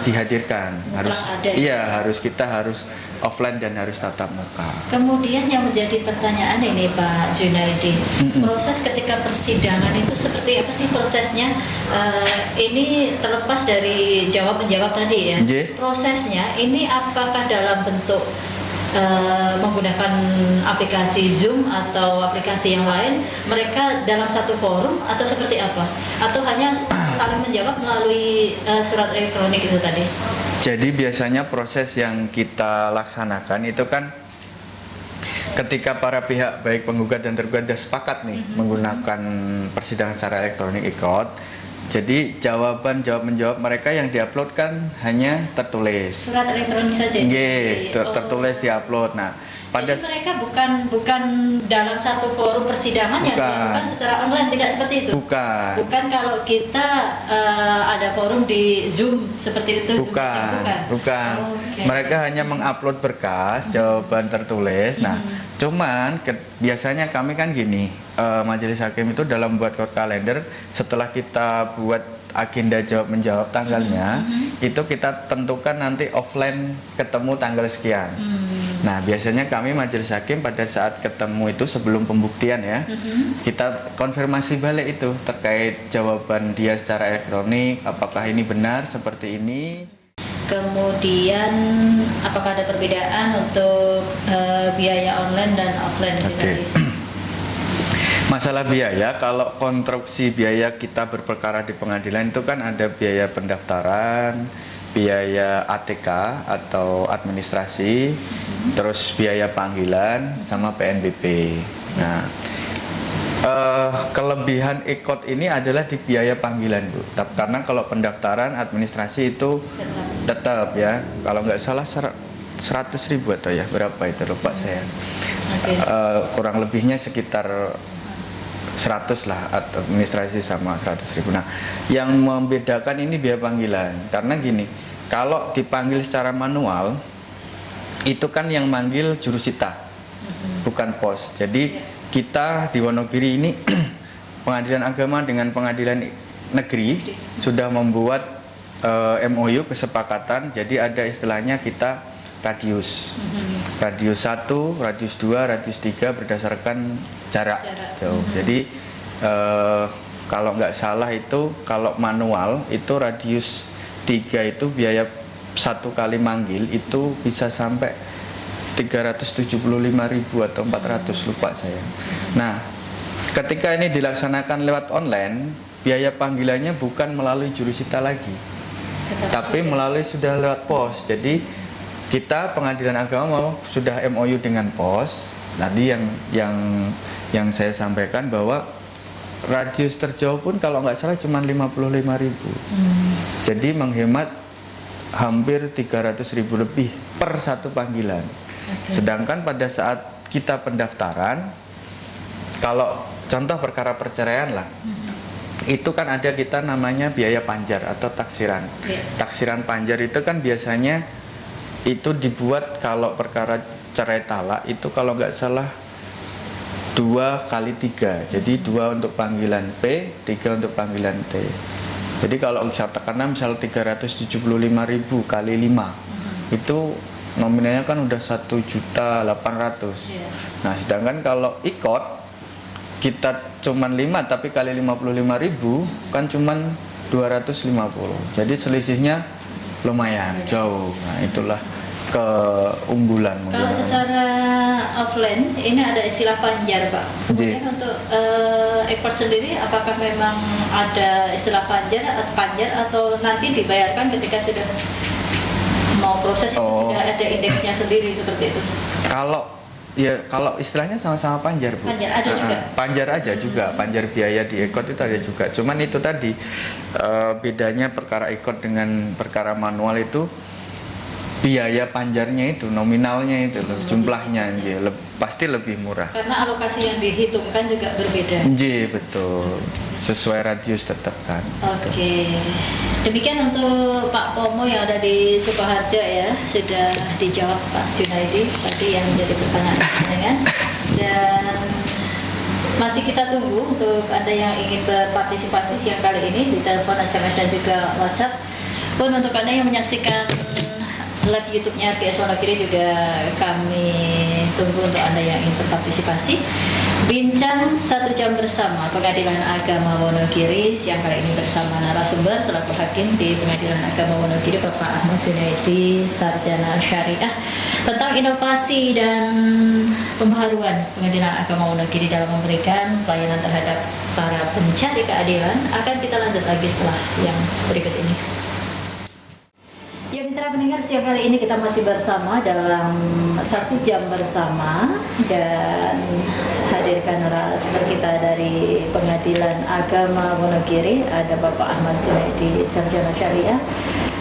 dihadirkan, harus offline dan harus tatap muka. Kemudian yang menjadi pertanyaan ini Pak Junaidi, proses ketika persidangan itu seperti apa sih prosesnya? Ini terlepas dari jawab-menjawab tadi ya. Prosesnya ini apakah dalam bentuk menggunakan aplikasi Zoom atau aplikasi yang lain, mereka dalam satu forum atau seperti apa? Atau hanya saling menjawab melalui surat elektronik itu tadi? Jadi biasanya proses yang kita laksanakan itu kan ketika para pihak baik penggugat dan tergugat sudah sepakat nih menggunakan persidangan secara elektronik e-court. Jadi jawab menjawab mereka yang diupload kan hanya tertulis. Surat elektronik saja. Tertulis diupload. Nah, jadi mereka bukan dalam satu forum persidangan yang dilakukan secara online, tidak seperti itu. Bukan kalau kita ada forum di Zoom seperti itu. Bukan. Mereka hanya mengupload berkas jawaban tertulis. Nah, cuman biasanya kami kan gini, majelis hakim itu dalam buat code kalender, setelah kita buat agenda jawab menjawab tanggalnya, itu kita tentukan nanti offline ketemu tanggal sekian. Nah, biasanya kami majelis hakim pada saat ketemu itu sebelum pembuktian ya, kita konfirmasi balik itu terkait jawaban dia secara elektronik, apakah ini benar seperti ini. Kemudian apakah ada perbedaan untuk biaya online dan offline? Masalah biaya, kalau konstruksi biaya kita berperkara di pengadilan itu kan ada biaya pendaftaran, biaya ATK atau administrasi, terus biaya panggilan sama PNBP. Nah, kelebihan e-court ini adalah di biaya panggilan, Bu. Karena kalau pendaftaran administrasi itu tetap ya, kalau nggak salah 100.000 atau ya berapa itu lupa saya. Kurang lebihnya sekitar 100 lah, administrasi sama 100.000. Nah, yang membedakan ini biaya panggilan. Karena gini, kalau dipanggil secara manual, itu kan yang manggil jurusita, bukan pos. Jadi kita di Wonogiri ini pengadilan agama dengan pengadilan negeri sudah membuat MOU kesepakatan. Jadi ada istilahnya kita radius. Radius 1, radius 2, radius 3 berdasarkan jarak jauh. Jadi kalau nggak salah itu kalau manual itu radius 3 itu biaya 1 kali manggil itu bisa sampai 375.000 atau 400, lupa saya. Nah, ketika ini dilaksanakan lewat online, biaya panggilannya bukan melalui jurusita lagi, tapi melalui sudah lewat pos. Jadi kita pengadilan agama sudah MOU dengan pos. Tadi yang saya sampaikan bahwa radius terjauh pun kalau nggak salah cuma 55.000. Jadi menghemat hampir 300.000 lebih per satu panggilan. Sedangkan pada saat kita pendaftaran, kalau contoh perkara perceraian lah, itu kan ada kita namanya biaya panjar atau taksiran. Taksiran panjar itu kan biasanya itu dibuat kalau perkara cerai talak itu kalau nggak salah 2 kali 3. Jadi 2 untuk panggilan P, 3 untuk panggilan T. Jadi kalau katakanlah misal 375.000 kali 5 itu nominalnya kan udah 1.800.000. Nah, sedangkan kalau e-court kita cuman 5 tapi kali 55.000 kan cuman 250. Jadi selisihnya lumayan jauh. Nah, itulah keunggulan. Kalau secara offline ini ada istilah panjar, Pak. Kemudian untuk ekspor sendiri apakah memang ada istilah panjar atau nanti dibayarkan ketika sudah mau proses itu sudah ada indeksnya sendiri seperti itu? Kalau istilahnya sama-sama panjar, Bu. Panjar ada juga. Panjar aja juga, panjar biaya di e-court itu ada juga. Cuman itu tadi bedanya perkara e-court dengan perkara manual itu biaya panjarnya itu nominalnya itu loh, jumlahnya pasti lebih murah. Karena alokasi yang dihitungkan juga berbeda. Betul. Sesuai radius tetap kan. Oke. Demikian untuk Pak Pomo yang ada di Sukoharjo ya, sudah dijawab Pak Junaidi tadi yang menjadi pertanyaan. Dan masih kita tunggu untuk Anda yang ingin berpartisipasi siang kali ini di telepon, SMS dan juga WhatsApp. Pun untuk Anda yang menyaksikan live YouTube-nya RGS Wonogiri juga kami tunggu untuk Anda yang ingin berpartisipasi. Bincang 1 jam bersama Pengadilan Agama Wonogiri siang kali ini bersama narasumber selaku hakim di Pengadilan Agama Wonogiri Bapak Ahmad Junaidi, Sarjana Syariah, tentang inovasi dan pembaharuan Pengadilan Agama Wonogiri dalam memberikan pelayanan terhadap para pencari keadilan. Akan kita lanjut lagi setelah yang berikut ini. Ya, mitra pendengar, siang kali ini kita masih bersama dalam 1 jam bersama dan hadirkan narasumber kita dari Pengadilan Agama Wonogiri, ada Bapak Ahmad Junaidi, Sarjana Syariah,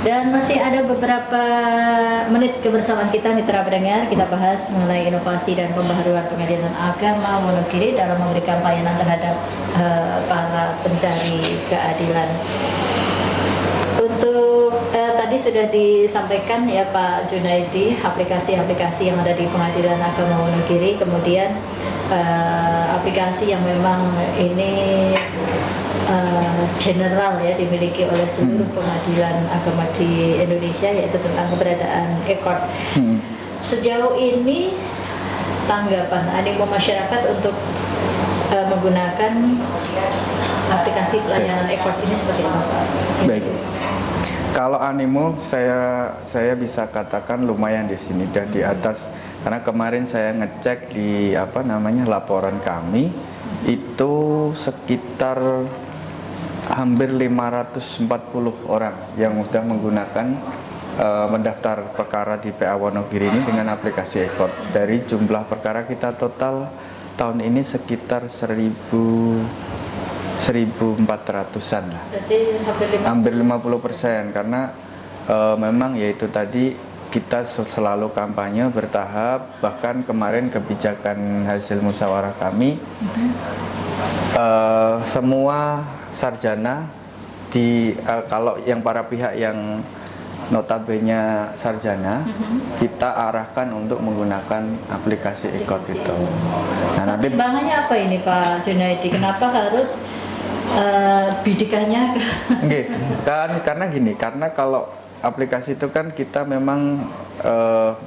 dan masih ada beberapa menit kebersamaan kita mitra pendengar. Kita bahas mengenai inovasi dan pembaharuan Pengadilan Agama Wonogiri dalam memberikan pelayanan terhadap para pencari keadilan. Untuk tadi sudah disampaikan ya Pak Junaidi, aplikasi-aplikasi yang ada di Pengadilan Agama Wonogiri, kemudian aplikasi yang memang ini general ya, dimiliki oleh seluruh pengadilan agama di Indonesia, yaitu tentang keberadaan e-court. Sejauh ini tanggapan animo masyarakat untuk menggunakan aplikasi pelayanan e-court ini seperti apa, Pak? Baik. Kalau animo saya bisa katakan lumayan di sini dan di atas, karena kemarin saya ngecek di laporan kami itu sekitar hampir 540 orang yang sudah menggunakan mendaftar perkara di PA Wonogiri ini dengan aplikasi e-court. Dari jumlah perkara kita total tahun ini sekitar 1.400-an lah. Berarti Hampir 50% karena memang yaitu tadi kita selalu kampanye bertahap, bahkan kemarin kebijakan hasil musyawarah kami semua sarjana kalau yang para pihak yang notabene sarjana kita arahkan untuk menggunakan aplikasi e-court itu. Nah, nanti pertimbangannya apa ini Pak Junaidi? Kenapa harus bidikannya? Karena gini, karena kalau aplikasi itu kan kita memang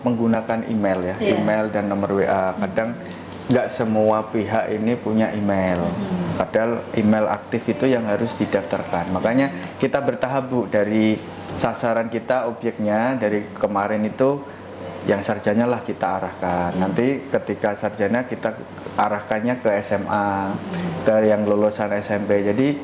menggunakan email ya, email dan nomor WA. Kadang nggak semua pihak ini punya email. Padahal email aktif itu yang harus didaftarkan. Makanya kita bertahap Bu, dari sasaran kita, objeknya dari kemarin itu yang sarjana lah kita arahkan. Nanti ketika sarjana kita arahkannya ke SMA, ke yang lulusan SMP. Jadi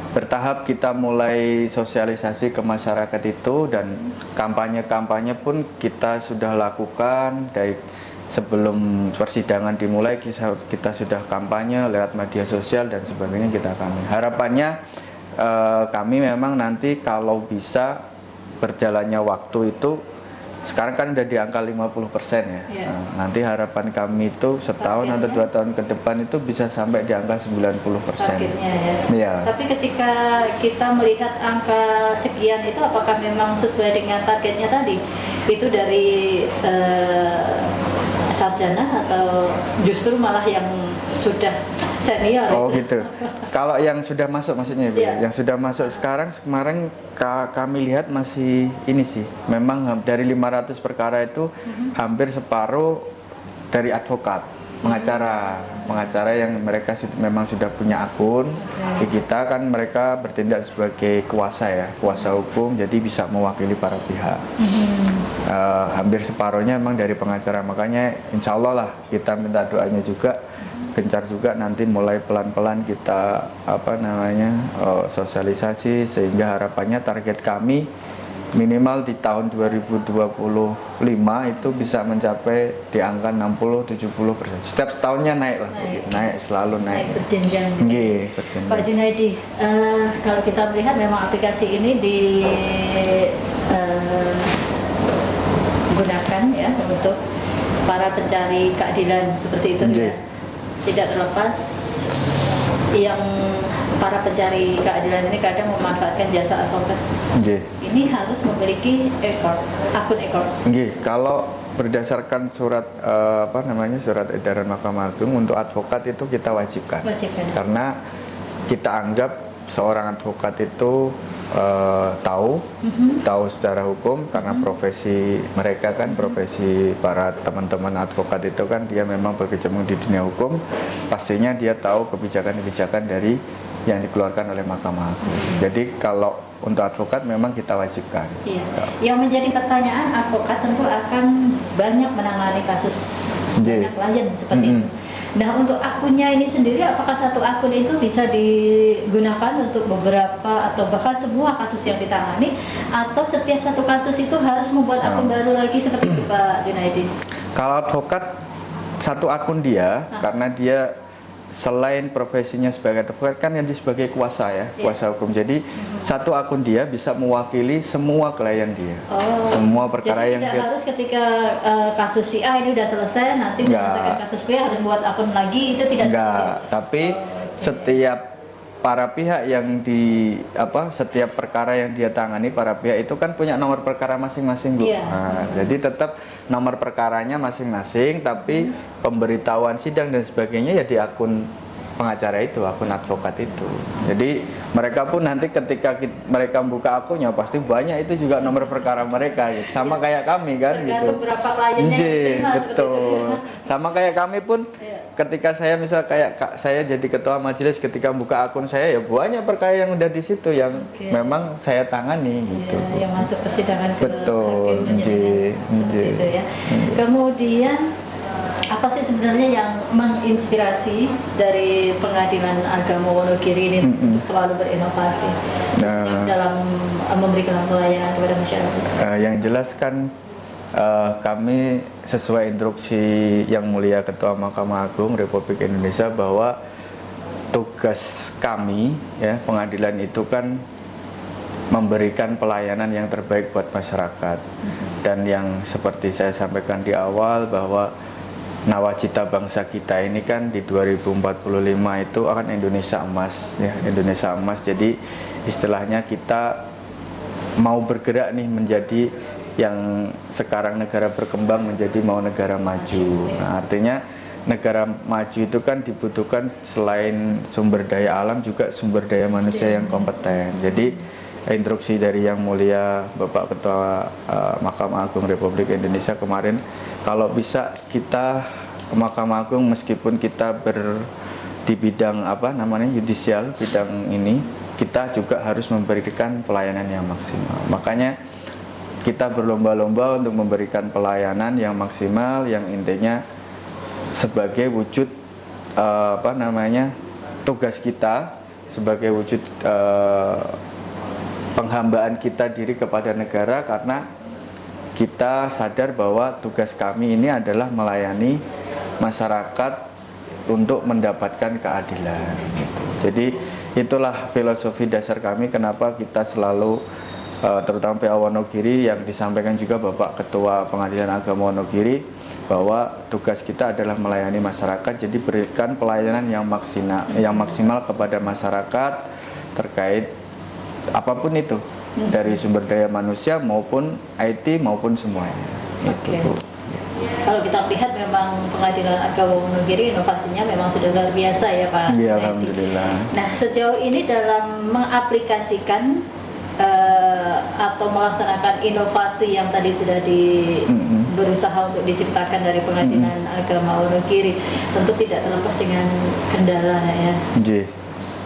bertahap kita mulai sosialisasi ke masyarakat itu, dan kampanye-kampanye pun kita sudah lakukan dari sebelum persidangan dimulai. Kita sudah kampanye lewat media sosial dan sebagainya kita kami. Harapannya kami memang nanti kalau bisa berjalannya waktu itu sekarang kan udah di angka 50% ya. Nah, nanti harapan kami itu setahun atau 2 tahun ke depan itu bisa sampai di angka 90%. Targetnya ya. Iya. Tapi ketika kita melihat angka sekian itu, apakah memang sesuai dengan targetnya tadi? Itu dari sarjana atau justru malah yang sudah senior? Oh itu? gitu. Kalau yang sudah masuk maksudnya Bu, Iya. yang sudah masuk sekarang kemarin kami lihat masih ini sih. Memang dari 500 perkara itu hampir separuh dari advokat, pengacara yang mereka memang sudah punya akun. Di kita kan mereka bertindak sebagai kuasa hukum, jadi bisa mewakili para pihak. Hampir separuhnya memang dari pengacara, makanya insya Allah lah kita minta doanya juga, gencar juga nanti mulai pelan-pelan kita sosialisasi, sehingga harapannya target kami minimal di tahun 2025 itu bisa mencapai di angka 60-70%. Setiap tahunnya naik lah, naik selalu naik. Berjenjang. Berjenjang. Pak Junaidi, kalau kita melihat memang aplikasi ini digunakan ya untuk para pencari keadilan seperti itu ya. Tidak terlepas yang para pencari keadilan ini kadang memanfaatkan jasa advokat. Ini harus memiliki akun e-court. Kalau berdasarkan surat surat edaran Mahkamah Agung untuk advokat itu kita wajibkan. Karena kita anggap seorang advokat itu tahu secara hukum, karena profesi mereka kan, profesi para teman-teman advokat itu kan dia memang berkecimpung di dunia hukum, pastinya dia tahu kebijakan-kebijakan dari yang dikeluarkan oleh Mahkamah Agung. Jadi kalau untuk advokat memang kita wajibkan. Iya. Yang menjadi pertanyaan, advokat tentu akan banyak menangani kasus banyak klien seperti itu. Nah, untuk akunnya ini sendiri, apakah satu akun itu bisa digunakan untuk beberapa atau bahkan semua kasus yang ditangani, atau setiap satu kasus itu harus membuat akun baru lagi seperti itu Pak Junaidi? Kalau advokat satu akun dia, karena dia selain profesinya sebagai advokat kan yang sebagai kuasa ya, kuasa hukum. Jadi satu akun dia bisa mewakili semua klien dia. Semua perkara jadi yang tidak harus ketika kasus si A ini udah selesai, nanti menyelesaikan kasus B harus buat akun lagi, itu tidak seperti itu. Tapi setiap para pihak yang setiap perkara yang dia tangani, para pihak itu kan punya nomor perkara masing-masing Bu. Nah, jadi tetap nomor perkaranya masing-masing, tapi pemberitahuan sidang dan sebagainya ya di akun pengacara itu, akun advokat itu. Jadi mereka pun nanti ketika mereka buka akunnya pasti banyak itu juga nomor perkara mereka gitu. Sama kayak kami kan gitu. Berapa kliennya yang betul. Sama kayak kami pun ketika saya misal kayak saya jadi ketua majelis, ketika buka akun saya ya banyak perkara yang udah di situ yang memang saya tangani gitu. Yang masuk persidangan ke betul. hakim gitu ya. Kemudian apa sih sebenarnya yang menginspirasi dari Pengadilan Agama Wonogiri ini untuk selalu berinovasi dalam memberikan pelayanan kepada masyarakat? Yang jelas kan kami sesuai instruksi Yang Mulia Ketua Mahkamah Agung Republik Indonesia bahwa tugas kami ya pengadilan itu kan memberikan pelayanan yang terbaik buat masyarakat. Dan yang seperti saya sampaikan di awal bahwa nawacita bangsa kita ini kan di 2045 itu akan Indonesia emas ya, Indonesia emas. Jadi istilahnya kita mau bergerak nih menjadi yang sekarang negara berkembang menjadi mau negara maju. Nah, artinya negara maju itu kan dibutuhkan selain sumber daya alam juga sumber daya manusia yang kompeten. Jadi instruksi dari Yang Mulia Bapak Ketua Mahkamah Agung Republik Indonesia kemarin, kalau bisa kita Mahkamah Agung meskipun kita di bidang yudisial, bidang ini kita juga harus memberikan pelayanan yang maksimal. Makanya kita berlomba-lomba untuk memberikan pelayanan yang maksimal, yang intinya sebagai wujud tugas kita, sebagai wujud penghambaan kita diri kepada negara, karena kita sadar bahwa tugas kami ini adalah melayani masyarakat untuk mendapatkan keadilan. Jadi itulah filosofi dasar kami kenapa kita selalu terutama PA Wonogiri yang disampaikan juga Bapak Ketua Pengadilan Agama Wonogiri bahwa tugas kita adalah melayani masyarakat. Jadi berikan pelayanan yang maksimal kepada masyarakat terkait apapun itu, dari sumber daya manusia maupun IT maupun semuanya. Okay. Itu. Kalau kita lihat memang Pengadilan Agama Wonogiri inovasinya memang sudah luar biasa ya Pak. Iya, alhamdulillah. Nah, sejauh ini dalam mengaplikasikan atau melaksanakan inovasi yang tadi sudah berusaha untuk diciptakan dari Pengadilan Agama Wonogiri, tentu tidak terlepas dengan kendala ya.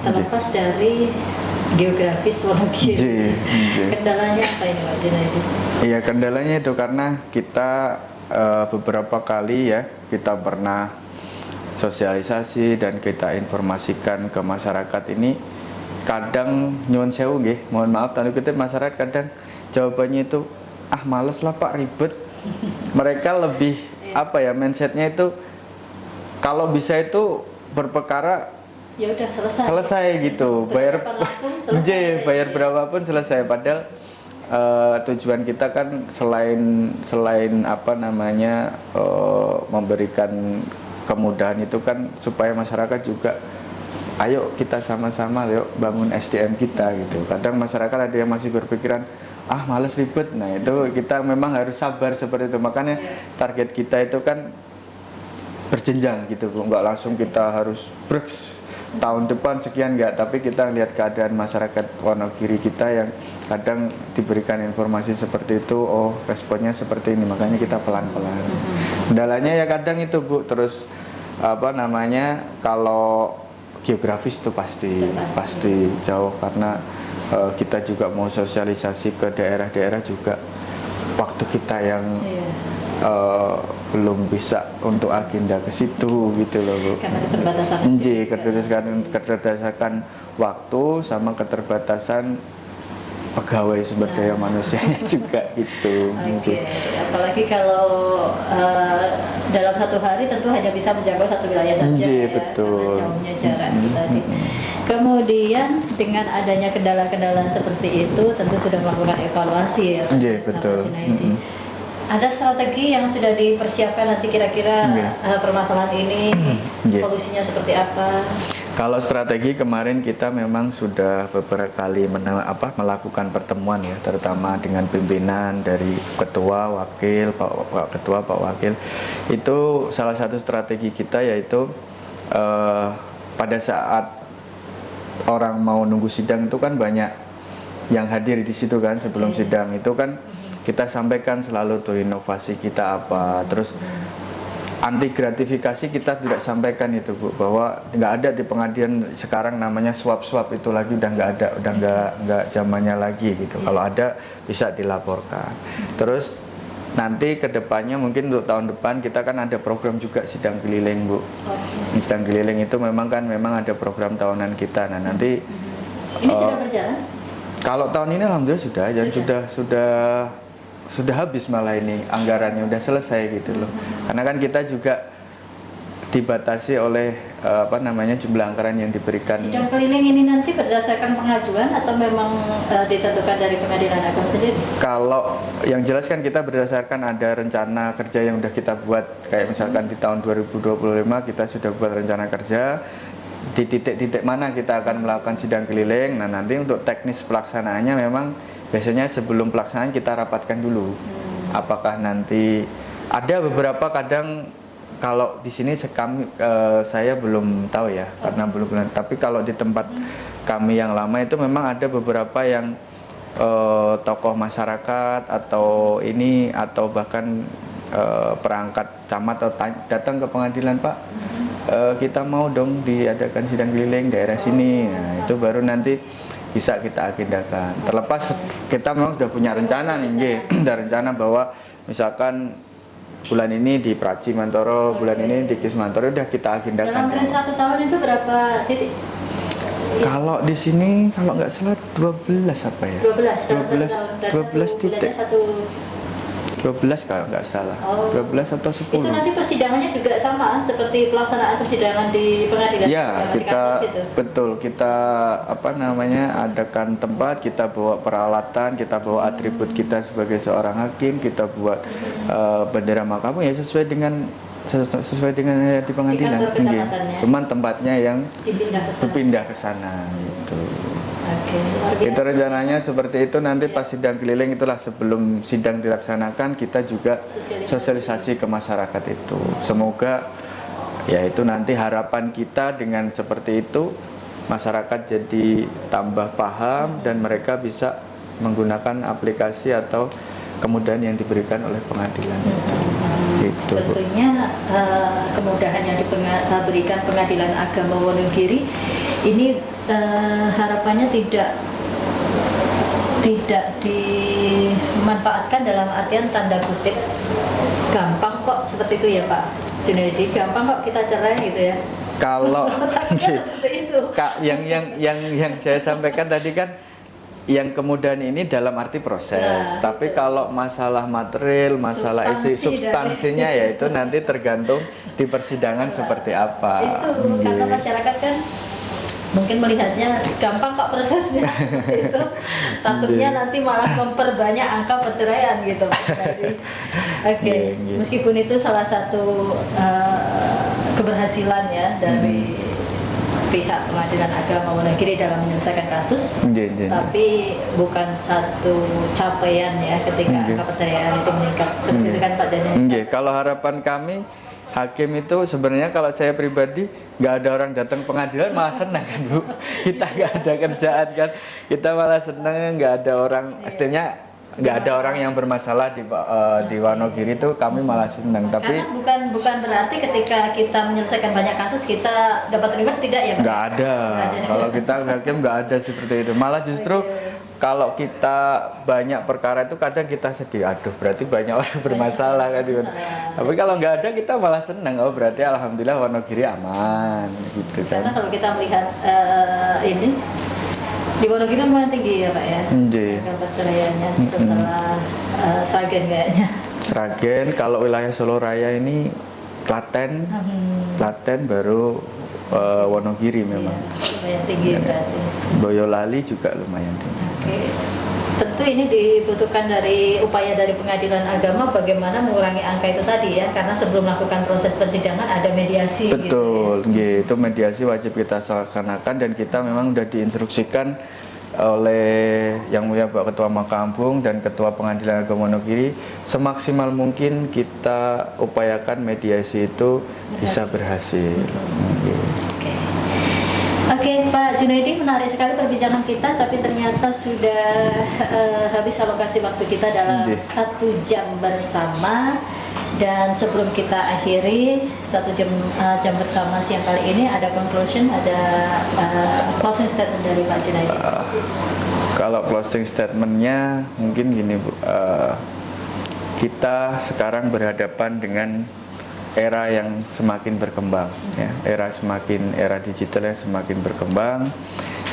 Terlepas dari geografis Wonogiri. Kendalanya apa ini Pak Junaidi? Iya, kendalanya itu karena kita beberapa kali ya kita pernah sosialisasi dan kita informasikan ke masyarakat ini, kadang nyuwun sewu nggih, mohon maaf tanda kutip, masyarakat kadang jawabannya itu males lah Pak, ribet. Mereka lebih mindsetnya itu kalau bisa itu berperkara ya udah selesai gitu, bayar berapapun selesai. Padahal tujuan kita kan selain memberikan kemudahan itu kan supaya masyarakat juga ayo kita sama-sama yuk bangun SDM kita gitu. Kadang masyarakat ada yang masih berpikiran males ribet. Nah itu kita memang harus sabar seperti itu. Makanya target kita itu kan berjenjang gitu Bu, nggak langsung kita harus tahun depan sekian, enggak, tapi kita lihat keadaan masyarakat Wonogiri kita yang kadang diberikan informasi seperti itu, responnya seperti ini, makanya kita pelan-pelan. Kendalanya ya kadang itu Bu, terus kalau geografis itu pasti jauh, karena kita juga mau sosialisasi ke daerah-daerah juga waktu kita yang belum bisa untuk agenda ke situ gitu loh Bu. Karena keterbatasan waktu sama keterbatasan pegawai sumber daya manusianya juga gitu. Oke. Apalagi kalau dalam satu hari tentu hanya bisa menjangkau satu wilayah saja ya, betul. Karena jauhnya jarak tadi. Kemudian dengan adanya kendala-kendala seperti itu tentu sudah melakukan evaluasi ya. Betul. Ada strategi yang sudah dipersiapkan nanti kira-kira permasalahan ini solusinya seperti apa? Kalau strategi kemarin kita memang sudah beberapa kali melakukan pertemuan ya, terutama dengan pimpinan dari ketua, wakil, Pak Ketua, Pak Wakil. Itu salah satu strategi kita, yaitu pada saat orang mau nunggu sidang itu kan banyak yang hadir di situ kan sebelum sidang itu kan. Kita sampaikan selalu tuh inovasi kita apa, terus anti gratifikasi kita tidak sampaikan itu Bu, bahwa nggak ada di pengadilan sekarang namanya suap-suap itu lagi, udah nggak ada, udah nggak zamannya lagi gitu. Kalau ada bisa dilaporkan. Terus nanti kedepannya mungkin untuk tahun depan kita kan ada program juga sidang keliling Bu. Sidang keliling itu memang ada program tahunan kita. Nah nanti ini sudah berjalan? Kalau tahun ini alhamdulillah sudah, dan sudah sudah habis malah ini anggarannya udah selesai gitu loh. Karena kan kita juga dibatasi oleh jumlah anggaran yang diberikan. Sidang keliling ini nanti berdasarkan pengajuan atau memang ditentukan dari pengadilan agama sendiri? Kalau yang jelas kan kita berdasarkan ada rencana kerja yang udah kita buat, kayak misalkan di tahun 2025 kita sudah buat rencana kerja di titik-titik mana kita akan melakukan sidang keliling. Nah nanti untuk teknis pelaksanaannya memang biasanya sebelum pelaksanaan kita rapatkan dulu. Apakah nanti ada beberapa kadang kalau di sini saya belum tahu ya karena belum pernah. Tapi kalau di tempat kami yang lama itu memang ada beberapa yang tokoh masyarakat atau bahkan perangkat camat atau datang ke pengadilan, Pak, kita mau dong diadakan sidang keliling daerah sini. Nah, itu baru nanti bisa kita agendakan. Terlepas kita memang sudah punya rencana nih, ada rencana bahwa misalkan bulan ini di Praci Mantoro, bulan ini di Kis Mantoro, udah kita agendakan. Dalam range 1 tahun itu berapa titik? Kalau di sini kalau nggak salah 12 apa ya? 12 titik. 12 kalau nggak salah. 12 atau 10. Itu nanti persidangannya juga sama seperti pelaksanaan persidangan di pengadilan. Ya, kita adakan tempat, kita bawa peralatan, kita bawa atribut kita sebagai seorang hakim, kita buat bendera mahkamah ya sesuai dengan di pengadilan. Cuman tempatnya yang dipindah ke sana gitu. Itu rencananya seperti itu. Nanti pas sidang keliling itulah sebelum sidang dilaksanakan kita juga sosialisasi ke masyarakat itu. Semoga ya itu nanti harapan kita dengan seperti itu masyarakat jadi tambah paham dan mereka bisa menggunakan aplikasi atau kemudahan yang diberikan oleh pengadilan. Gitu. Tentunya kemudahan yang diberikan Pengadilan Agama Wonogiri ini harapannya tidak dimanfaatkan dalam artian tanda kutip gampang kok seperti itu ya Pak Junaidi, gampang kok kita cerai gitu ya. Kalau seperti itu. yang saya sampaikan tadi kan yang kemudahan ini dalam arti proses, tapi kalau masalah material, masalah substansinya ya itu nanti tergantung di persidangan seperti apa. Itu karena masyarakat kan mungkin melihatnya gampang kok prosesnya, itu takutnya nanti malah memperbanyak angka perceraian gitu. Oke. Meskipun itu salah satu keberhasilan ya dari pihak Pengadilan Agama Wonogiri dalam menyelesaikan kasus, tapi bukan satu capaian ya ketika angka perceraian itu meningkat. Seperti itu kan Pak Daniel. Kalau harapan kami hakim itu sebenarnya kalau saya pribadi nggak ada orang datang pengadilan malah senang kan Bu. Kita nggak ada kerjaan kan, kita malah senang nggak ada orang. Istilahnya nggak ada orang yang bermasalah di Wonogiri itu kami malah senang. Tapi karena bukan berarti ketika kita menyelesaikan banyak kasus kita dapat reward, tidak ya Pak? Nggak ada. Kalau kita hakim nggak ada seperti itu. Malah justru kalau kita banyak perkara itu kadang kita sedih, aduh berarti banyak orang bermasalah kan. Tapi kalau nggak ada kita malah senang, oh berarti alhamdulillah Wonogiri aman gitu kan. Karena kalau kita melihat ini di Wonogiri lumayan tinggi ya Pak ya, angka perceraiannya setelah Sragen kayaknya. Sragen, kalau wilayah Solo Raya ini Klaten baru Wonogiri memang. Lumayan tinggi berarti. Boyolali juga lumayan tinggi. Oke. Tentu ini dibutuhkan dari upaya dari Pengadilan Agama bagaimana mengurangi angka itu tadi ya, karena sebelum melakukan proses persidangan ada mediasi. Betul, gitu. Itu mediasi wajib kita laksanakan dan kita memang sudah diinstruksikan oleh Yang Mulia Pak Ketua Mahkamah Agung dan Ketua Pengadilan Agama Wonogiri semaksimal mungkin kita upayakan mediasi itu bisa berhasil. Oke, Pak Junaidi, menarik sekali perbincangan kita, tapi ternyata sudah habis alokasi waktu kita dalam 1 jam bersama. Dan sebelum kita akhiri 1 jam bersama siang kali ini, ada conclusion, ada closing statement dari Pak Junaidi. Kalau closing statementnya mungkin gini Bu, kita sekarang berhadapan dengan era yang semakin berkembang ya, era digital yang semakin berkembang.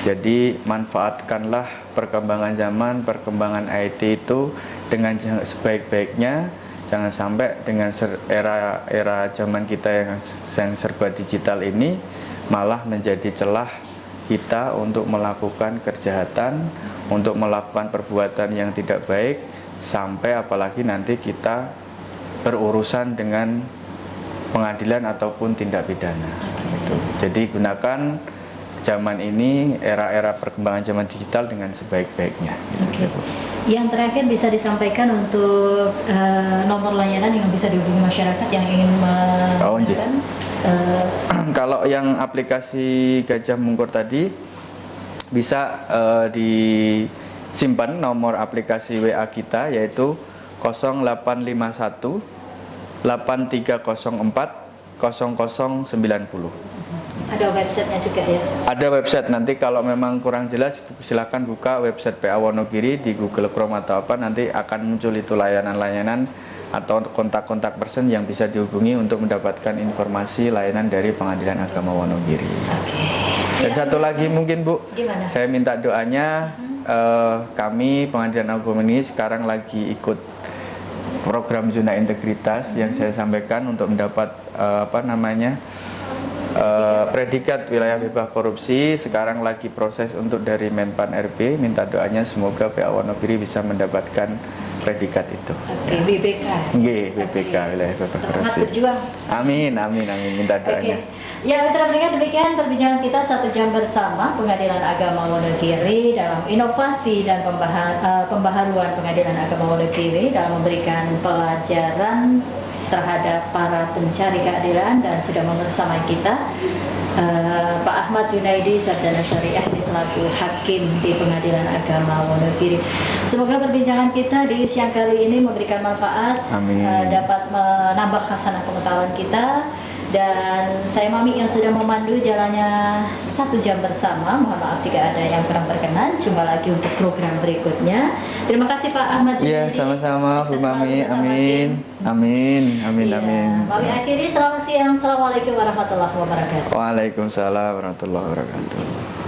Jadi manfaatkanlah perkembangan zaman, perkembangan IT itu dengan sebaik-baiknya. Jangan sampai dengan era zaman kita yang serba digital ini malah menjadi celah kita untuk melakukan kejahatan, untuk melakukan perbuatan yang tidak baik, sampai apalagi nanti kita berurusan dengan pengadilan ataupun tindak pidana. Gitu. Jadi gunakan zaman ini, era-era perkembangan zaman digital dengan sebaik-baiknya. Gitu. Yang terakhir bisa disampaikan untuk nomor layanan yang bisa dihubungi masyarakat yang ingin menggunakan. Kalau yang aplikasi Gajah Mungkur tadi bisa disimpan nomor aplikasi WA kita, yaitu 0851 8304 0090. Ada websitenya juga ya? Ada website, nanti kalau memang kurang jelas silakan buka website PA Wonogiri di Google Chrome atau apa, nanti akan muncul itu layanan-layanan atau kontak-kontak person yang bisa dihubungi untuk mendapatkan informasi layanan dari Pengadilan Agama Wonogiri. Dan satu lagi mungkin Bu, gimana? Saya minta doanya, kami Pengadilan Agama ini sekarang lagi ikut program zona integritas yang saya sampaikan untuk mendapat predikat wilayah bebas korupsi. Sekarang lagi proses untuk dari Menpan RB. Minta doanya semoga PA Wonogiri bisa mendapatkan predikat itu. Oke, BBK. BBK wilayah bebas korupsi. Selamat berjuang. Amin. Minta doanya. Ya, mitra pendengar, demikian perbincangan kita 1 jam bersama Pengadilan Agama Wonogiri dalam inovasi dan pembaharuan Pengadilan Agama Wonogiri dalam memberikan pelajaran terhadap para pencari keadilan. Dan sudah bersama kita Pak Ahmad Zunaidi, Sarjana Syariah di selaku Hakim di Pengadilan Agama Wonogiri. Semoga perbincangan kita di siang kali ini memberikan manfaat, dapat menambah hasanah pengetahuan kita. Dan saya Mami yang sudah memandu jalannya 1 jam bersama. Mohon maaf jika ada yang kurang berkenan. Jumpa lagi untuk program berikutnya. Terima kasih Pak Ahmad Zunaidi. Iya, sama-sama Bu Mami. Amin. Mami akhiri, selamat siang. Assalamualaikum warahmatullahi wabarakatuh. Waalaikumsalam warahmatullahi wabarakatuh.